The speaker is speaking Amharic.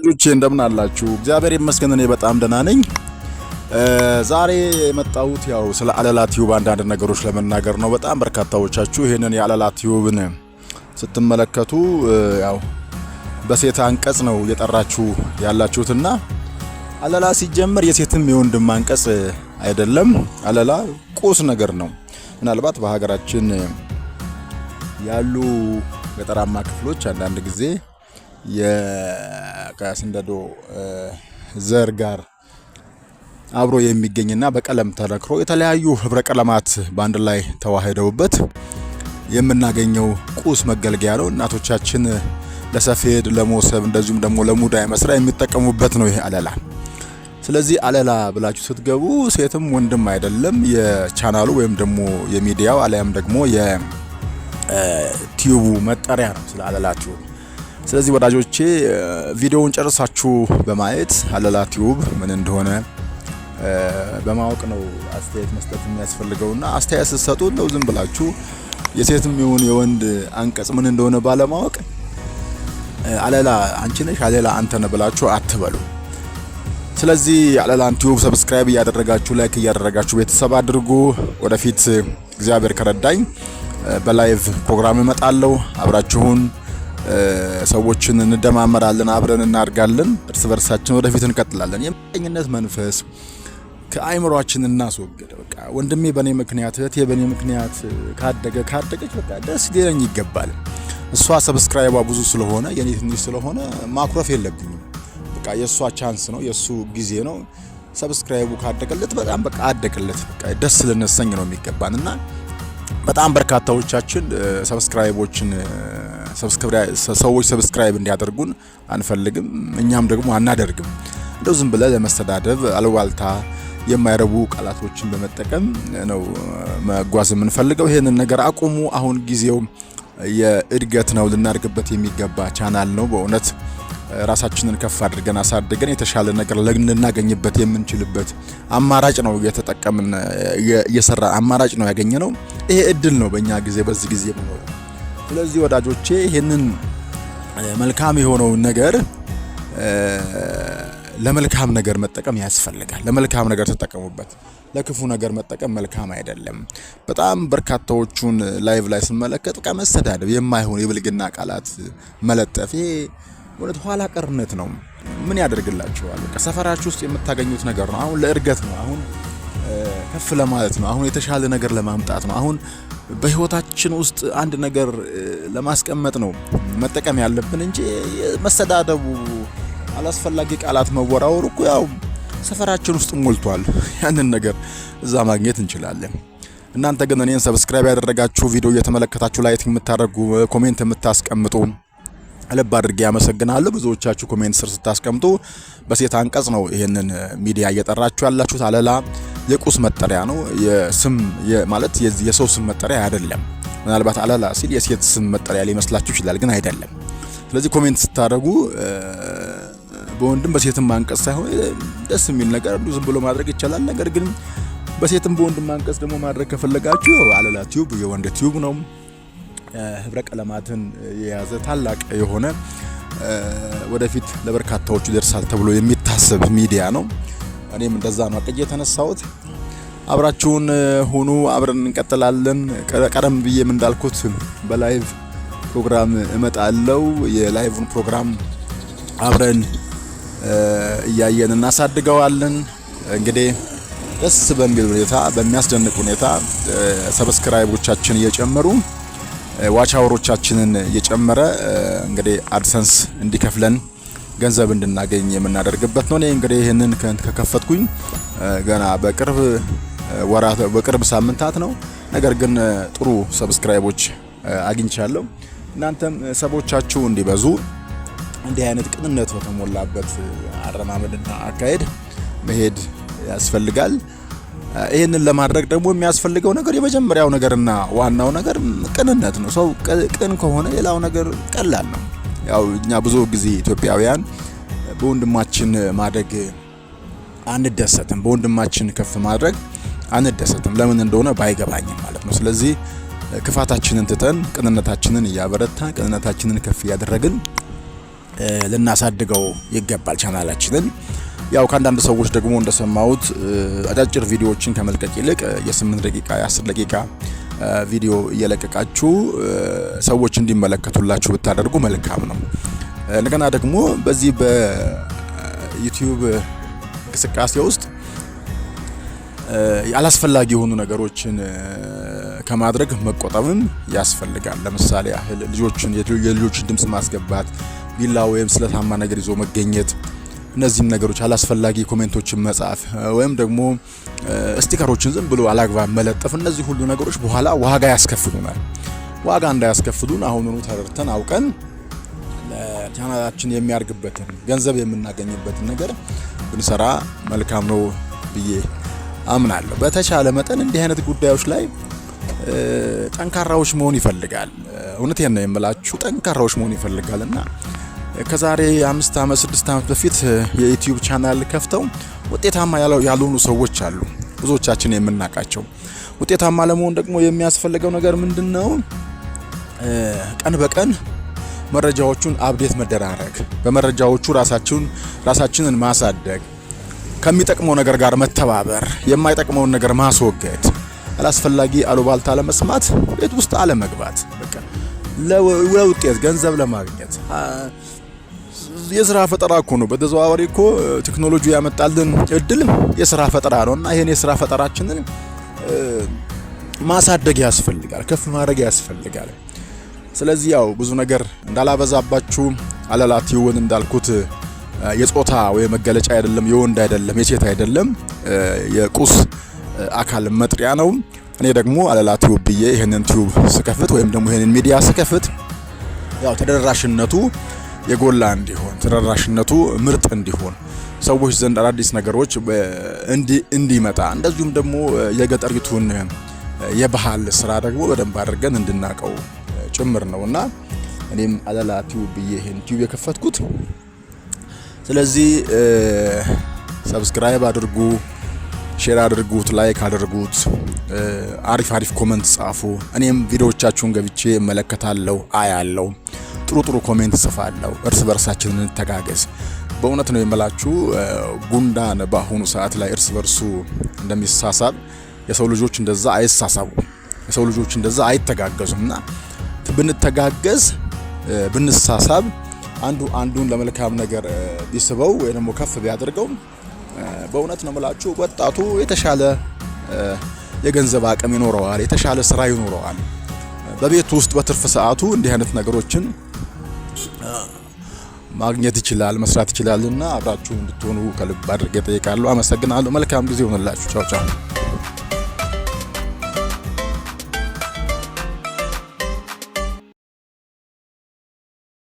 ልጆቼ እንደምን አላችሁ? እግዚአብሔር ይመስገን እኔ በጣም ደህና ነኝ። ዛሬ የመጣሁት ያው ስለ አለላ ቲዩብ አንዳንድ ነገሮች ለመናገር ነው። በጣም በርካታዎቻችሁ ይሄንን የአለላ ቲዩብን ስትመለከቱ ያው በሴት አንቀጽ ነው እየጠራችሁ ያላችሁትና አለላ ሲጀመር የሴትም የወንድም አንቀጽ አይደለም። አለላ ቁስ ነገር ነው። ምናልባት በሀገራችን ያሉ ገጠራማ ክፍሎች አንዳንድ ጊዜ የከስንደዶ ዘር ጋር አብሮ የሚገኝና በቀለም ተነክሮ የተለያዩ ህብረ ቀለማት ባንድ ላይ ተዋህደውበት የምናገኘው ቁስ መገልገያ ነው። እናቶቻችን ለሰፌድ፣ ለሞሰብ እንደዚሁም ደግሞ ለሙዳይ መስሪያ የሚጠቀሙበት ነው ይሄ አለላ። ስለዚህ አለላ ብላችሁ ስትገቡ ሴትም ወንድም አይደለም፣ የቻናሉ ወይም ደግሞ የሚዲያው አለያም ደግሞ የቲዩቡ መጠሪያ ነው ስለ አለላ ቲዩብ። ስለዚህ ወዳጆቼ ቪዲዮውን ጨርሳችሁ በማየት አለላ ቲዩብ ምን እንደሆነ በማወቅ ነው አስተያየት መስጠት የሚያስፈልገውና አስተያየት ስትሰጡ ነው ዝም ብላችሁ የሴትም ይሁን የወንድ አንቀጽ ምን እንደሆነ ባለማወቅ አለላ አንቺ ነሽ አለላ አንተ ነህ ብላችሁ አትበሉ። ስለዚህ አለላን ቲዩብ ሰብስክራይብ እያደረጋችሁ ላይክ እያደረጋችሁ ቤተሰብ አድርጉ። ወደፊት እግዚአብሔር ከረዳኝ በላይቭ ፕሮግራም እመጣለሁ። አብራችሁን ሰዎችን እንደማመራለን፣ አብረን እናድጋለን፣ እርስ በርሳችን ወደፊት እንቀጥላለን። የምቀኝነት መንፈስ ከአይምሮአችን እናስወግድ። በቃ ወንድሜ በኔ ምክንያት እህቴ በኔ ምክንያት ካደገች በቃ ደስ ሊለኝ ይገባል። እሷ ሰብስክራይቧ ብዙ ስለሆነ የኔ ትንሽ ስለሆነ ማኩረፍ የለብኝም። በቃ የሷ ቻንስ ነው፣ የሱ ጊዜ ነው። ሰብስክራይቡ ካደገለት በጣም በቃ አደገለት፣ በቃ ደስ ልንሰኝ ነው የሚገባንና በጣም በርካታዎቻችን ሰዎች ሰብስክራይብ እንዲያደርጉን አንፈልግም፣ እኛም ደግሞ አናደርግም። እንደው ዝም ብለ ለመስተዳደብ አልዋልታ የማይረቡ ቃላቶችን በመጠቀም ነው መጓዝ የምንፈልገው። ይሄንን ነገር አቁሙ። አሁን ጊዜው የእድገት ነው፣ ልናድግበት የሚገባ ቻናል ነው። በእውነት ራሳችንን ከፍ አድርገን አሳድገን የተሻለ ነገር ልናገኝበት የምንችልበት አማራጭ ነው እየተጠቀምን እየሰራ አማራጭ ነው ያገኘነው። ይሄ እድል ነው በእኛ ጊዜ በዚህ ጊዜ ነው። ስለዚህ ወዳጆቼ ይሄንን መልካም የሆነው ነገር ለመልካም ነገር መጠቀም ያስፈልጋል። ለመልካም ነገር ተጠቀሙበት። ለክፉ ነገር መጠቀም መልካም አይደለም። በጣም በርካታዎቹን ላይቭ ላይ ስመለከት በቃ መሰዳደብ፣ የማይሆን የብልግና ቃላት መለጠፍ፣ ይሄ ወደ ኋላ ቀርነት ነው። ምን ያደርግላችኋል? በቃ ሰፈራችሁ ውስጥ የምታገኙት ነገር ነው። አሁን ለእድገት ነው። አሁን ከፍ ለማለት ነው። አሁን የተሻለ ነገር ለማምጣት ነው። አሁን በህይወታችን ውስጥ አንድ ነገር ለማስቀመጥ ነው መጠቀም ያለብን እንጂ መሰዳደቡ፣ አላስፈላጊ ቃላት መወራወሩ እኮ ያው ሰፈራችን ውስጥ ሞልቷል። ያንን ነገር እዛ ማግኘት እንችላለን። እናንተ ግን እኔን ሰብስክራይብ ያደረጋችሁ ቪዲዮ እየተመለከታችሁ ላይክ የምታደርጉ ኮሜንት የምታስቀምጡ ልብ አድርጌ ያመሰግናለሁ። ብዙዎቻችሁ ኮሜንት ስር ስታስቀምጡ በሴት አንቀጽ ነው ይሄንን ሚዲያ እየጠራችሁ ያላችሁት። አለላ የቁስ መጠሪያ ነው። የስም ማለት የሰው ስም መጠሪያ አይደለም። ምናልባት አለላ ሲል የሴት ስም መጠሪያ ሊመስላችሁ ይችላል፣ ግን አይደለም። ስለዚህ ኮሜንት ስታደርጉ በወንድም በሴትም አንቀጽ ሳይሆን ደስ የሚል ነገር ዝም ብሎ ማድረግ ይቻላል። ነገር ግን በሴትም በወንድም አንቀጽ ደግሞ ማድረግ ከፈለጋችሁ አለላ ቲዩብ የወንድ ቲዩብ ነው። ህብረ ቀለማትን የያዘ ታላቅ የሆነ ወደፊት ለበርካታዎቹ ይደርሳል ተብሎ የሚታሰብ ሚዲያ ነው። እኔም እንደዛ ነው አቀጀ የተነሳሁት። አብራችሁን ሁኑ፣ አብረን እንቀጥላለን። ቀደም ብዬም እንዳልኩት በላይቭ ፕሮግራም እመጣለሁ። የላይቭን ፕሮግራም አብረን እያየን እናሳድገዋለን። እንግዲህ ደስ በሚል ሁኔታ በሚያስደንቅ ሁኔታ ሰብስክራይቦቻችን እየጨመሩ ዋች አወሮቻችንን እየጨመረ እንግዲህ አድሰንስ እንዲከፍለን ገንዘብ እንድናገኝ የምናደርግበት ነው። እኔ እንግዲህ ይሄንን ከከፈትኩኝ ገና በቅርብ ሳምንታት ነው። ነገር ግን ጥሩ ሰብስክራይቦች አግኝቻለሁ። እናንተም ሰቦቻችሁ እንዲበዙ እንዲህ አይነት ቅንነት በተሞላበት አረማመድና አካሄድ መሄድ ያስፈልጋል። ይሄንን ለማድረግ ደግሞ የሚያስፈልገው ነገር የመጀመሪያው ነገርና ዋናው ነገር ቅንነት ነው። ሰው ቅን ከሆነ ሌላው ነገር ቀላል ነው። ያው እኛ ብዙ ጊዜ ኢትዮጵያውያን በወንድማችን ማደግ አንደሰትም፣ በወንድማችን ከፍ ማድረግ አንደሰትም። ለምን እንደሆነ ባይገባኝም ማለት ነው። ስለዚህ ክፋታችንን ትተን ቅንነታችንን እያበረታን ቅንነታችንን ከፍ እያደረግን ልናሳድገው ይገባል ቻናላችንን። ያው ከአንዳንድ ሰዎች ደግሞ እንደሰማሁት አጫጭር ቪዲዮዎችን ከመልቀቅ ይልቅ የ8 ደቂቃ የ10 ደቂቃ ቪዲዮ እየለቀቃችሁ ሰዎች እንዲመለከቱላችሁ ብታደርጉ መልካም ነው። እንደገና ደግሞ በዚህ በዩቲዩብ እንቅስቃሴ ውስጥ ያላስፈላጊ የሆኑ ነገሮችን ከማድረግ መቆጠብም ያስፈልጋል። ለምሳሌ ያህል የልጆችን ድምጽ ማስገባት፣ ቢላ ወይም ስለታማ ነገር ይዞ መገኘት፣ እነዚህን ነገሮች አላስፈላጊ ኮሜንቶችን መጻፍ ወይም ደግሞ ስቲከሮችን ዝም ብሎ አላግባብ መለጠፍ፣ እነዚህ ሁሉ ነገሮች በኋላ ዋጋ ያስከፍሉናል። ዋጋ እንዳያስከፍሉን አሁኑኑ ተረድተን አውቀን ቻናላችን የሚያርግበትን ገንዘብ የምናገኝበትን ነገር ብንሰራ መልካም ነው ብዬ አምናለሁ። በተቻለ መጠን እንዲህ አይነት ጉዳዮች ላይ ጠንካራዎች መሆን ይፈልጋል። እውነቴን ነው የምላችሁ፣ ጠንካራዎች መሆን ይፈልጋልና ከዛሬ 5 ዓመት 6 ዓመት በፊት የዩቲዩብ ቻናል ከፍተው ውጤታማ ያልሆኑ ሰዎች አሉ፣ ብዙዎቻችን የምናውቃቸው። ውጤታማ ለመሆን ደግሞ የሚያስፈልገው ነገር ምንድነው? ቀን በቀን መረጃዎቹን አፕዴት መደራረግ፣ በመረጃዎቹ ራሳችንን ማሳደግ፣ ከሚጠቅመው ነገር ጋር መተባበር፣ የማይጠቅመውን ነገር ማስወገድ፣ አላስፈላጊ አሉባልታ ለመስማት፣ ቤት ውስጥ አለመግባት። በቃ ለውጤት ገንዘብ ለማግኘት የስራ ፈጠራ እኮ ነው። በተዘዋዋሪ እኮ ቴክኖሎጂ ያመጣልን እድል የስራ ፈጠራ ነውና ይሄን የስራ ፈጠራችንን ማሳደግ ያስፈልጋል፣ ከፍ ማድረግ ያስፈልጋል። ስለዚህ ያው ብዙ ነገር እንዳላበዛባችሁ አለላቲውን እንዳልኩት የጾታ ወይ መገለጫ አይደለም፣ የወንድ አይደለም፣ የሴት አይደለም፣ የቁስ አካል መጥሪያ ነው። እኔ ደግሞ አለላቲው ብዬ ይሄንን ቲዩብ ስከፍት ወይም ደግሞ ይሄንን ሚዲያ ስከፍት ያው ተደራሽነቱ የጎላ እንዲሆን፣ ተደራሽነቱ ምርጥ እንዲሆን፣ ሰዎች ዘንድ አዳዲስ ነገሮች እንዲመጣ፣ እንደዚሁም ደግሞ የገጠሪቱን የባህል ስራ ደግሞ በደንብ አድርገን እንድናቀው ጭምር ነውና እኔም አለላቲው ብዬ ይሄን ቲዩብ የከፈትኩት። ስለዚህ ሰብስክራይብ አድርጉ፣ ሼር አድርጉት፣ ላይክ አድርጉት፣ አሪፍ ኮሜንት ጻፉ። እኔም ቪዲዮዎቻችሁን ገብቼ እመለከታለሁ፣ አያለሁ፣ ጥሩ ኮሜንት ጽፋለሁ። እርስ በርሳችን እንተጋገዝ። በእውነት ነው የምላችሁ፣ ጉንዳን በአሁኑ ሰዓት ላይ እርስ በርሱ እንደሚሳሳብ የሰው ልጆች እንደዛ አይሳሳቡ፣ የሰው ልጆች እንደዛ አይተጋገዙምና ብንተጋገዝ ብንሳሳብ አንዱን ለመልካም ነገር ቢስበው ወይ ደግሞ ከፍ ቢያደርገው በእውነት ነው የምላችሁ ወጣቱ የተሻለ የገንዘብ አቅም ይኖረዋል፣ የተሻለ ስራ ይኖረዋል። በቤት ውስጥ በትርፍ ሰዓቱ እንዲህ አይነት ነገሮችን ማግኘት ይችላል፣ መስራት ይችላልና አብራችሁ እንድትሆኑ ከልብ አድርጌ እጠይቃለሁ። አመሰግናለሁ። መልካም ጊዜ ይሆንላችሁ። ቻው።